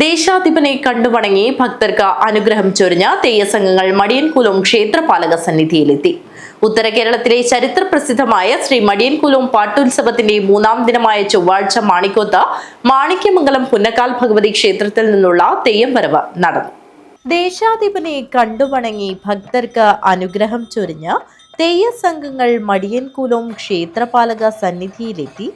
ദേശാധിപനെ കണ്ടുവണങ്ങി ഭക്തർക്ക് അനുഗ്രഹം ചൊരിഞ്ഞ തെയ്യസംഘങ്ങൾ മടിയൻകുലം ക്ഷേത്രപാലക സന്നിധിയിലെത്തി. ഉത്തര കേരളത്തിലെ ചരിത്ര പ്രസിദ്ധമായ ശ്രീ മടിയൻകുലം പാട്ടുത്സവത്തിന്റെ 3-ാം ദിനമായ ചൊവ്വാഴ്ച മാണിക്കോത്ത് മാണിക്യമംഗലം പുന്നക്കാൽ ഭഗവതി ക്ഷേത്രത്തിൽ നിന്നുള്ള തെയ്യം വരവ് നടന്നു. ദേശാധിപനെ കണ്ടുവണങ്ങി ഭക്തർക്ക് അനുഗ്രഹം ചൊരിഞ്ഞ തെയ്യസംഘങ്ങൾ മടിയൻകുലം ക്ഷേത്രപാലക സന്നിധിയിലെത്തി.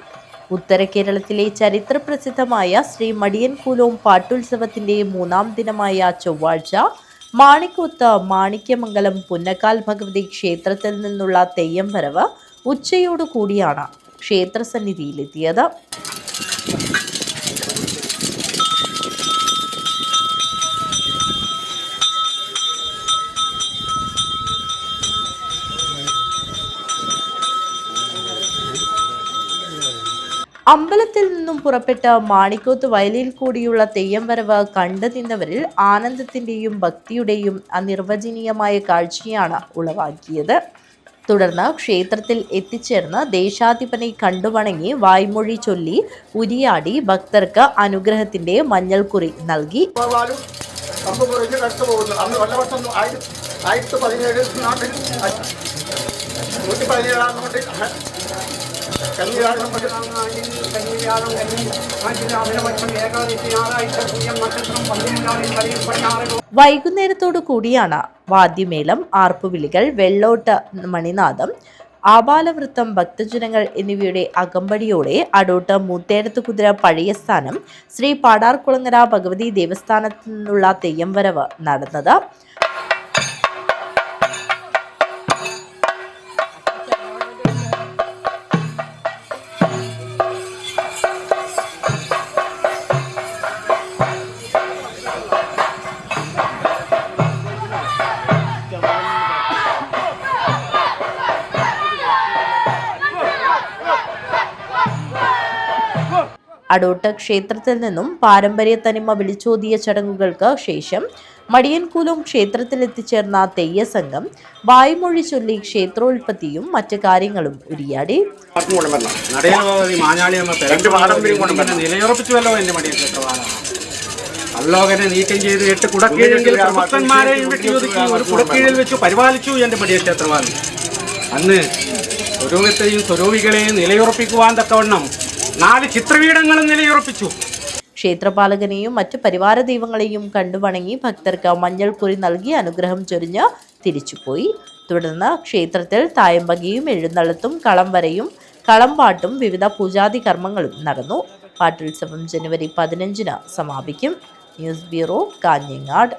ഉത്തര കേരളത്തിലെ ചരിത്രപ്രസിദ്ധമായ ശ്രീ മടിയൻകുലം പാട്ടുത്സവത്തിന്റെ 3-ാം ദിനമായ ചൊവ്വാഴ്ച മാണിക്കോത്ത് മാണിക്യമംഗലം പുന്നക്കാൽ ഭഗവതി ക്ഷേത്രത്തിൽ നിന്നുള്ള തെയ്യം വരവ് ഉച്ചയോടുകൂടിയാണ് ക്ഷേത്രസന്നിധിയിലെത്തിയത്. അമ്പലത്തിൽ നിന്നും പുറപ്പെട്ട മാണിക്കോത്ത് വയലിൽ കൂടിയുള്ള തെയ്യം വരവ് കണ്ടു നിന്നവരിൽ ആനന്ദത്തിന്റെയും ഭക്തിയുടെയും അനിർവചനീയമായ കാഴ്ചയാണ് ഉളവാക്കിയത്. തുടർന്ന് ക്ഷേത്രത്തിൽ എത്തിച്ചേർന്ന് ദേശാധിപനെ കണ്ടുവണങ്ങി വായ്മൊഴി ചൊല്ലി ഉരിയാടി ഭക്തർക്ക് അനുഗ്രഹത്തിന്റെ മഞ്ഞൾക്കുറി നൽകി. വൈകുന്നേരത്തോടു കൂടിയാണ് വാദ്യമേളം, ആർപ്പുവിളികൾ, വെള്ളോട്ട് മണിനാദം, ആബാലവൃത്തം, ഭക്തജനങ്ങൾ എന്നിവയുടെ അകമ്പടിയോടെ അടോട്ട് മൂത്തേടത്ത് കുതിര പഴയ സ്ഥാനം ശ്രീ പാടാർകുളങ്ങര ഭഗവതി ദേവസ്ഥാനത്തു നിന്നുള്ള തെയ്യം വരവ് നടന്നത്. അടോട്ട് ക്ഷേത്രത്തിൽ നിന്നും പാരമ്പര്യ തനിമ വിളിച്ചോതിയ ചടങ്ങുകൾക്ക് ശേഷം മടിയൻകുലം ക്ഷേത്രത്തിൽ എത്തിച്ചേർന്ന തെയ്യസംഘം വായ്മൊഴി ചൊല്ലി ക്ഷേത്രോൽപ്പത്തിയും മറ്റു കാര്യങ്ങളും ഉരിയാടി. അല്ലോകനെ നീക്കം ചെയ്ത് 8 കുടക്കീഴെങ്കിൽ പ്രഭുക്കന്മാരെയും വെട്ടിയൊതുക്കി ഒരു കുടക്കീഴിൽ വെച്ച് പരിപാലിച്ചു എന്റെ മടിയക്ഷേത്രവാദി. അന്ന് സ്വരൂപത്തെയും സ്വരൂപികളെയും നിലയുറപ്പിക്കുവാൻ തക്കവണ്ണം 4 ചിത്രപീഠങ്ങളും നിലയുറപ്പിച്ചു. ക്ഷേത്രപാലകനെയും മറ്റു പരിവാര ദൈവങ്ങളെയും കണ്ടുവണങ്ങി ഭക്തർക്ക് മഞ്ഞൾക്കുറി നൽകി അനുഗ്രഹം ചൊരിഞ്ഞ് തിരിച്ചുപോയി. തുടർന്ന് ക്ഷേത്രത്തിൽ തായമ്പകയും എഴുന്നള്ളത്തും കളം വരയും കളംപാട്ടും വിവിധ പൂജാതി കർമ്മങ്ങളും നടന്നു. പാട്ടുത്സവം ജനുവരി 15-ന് സമാപിക്കും. News bureau, Kanhangad.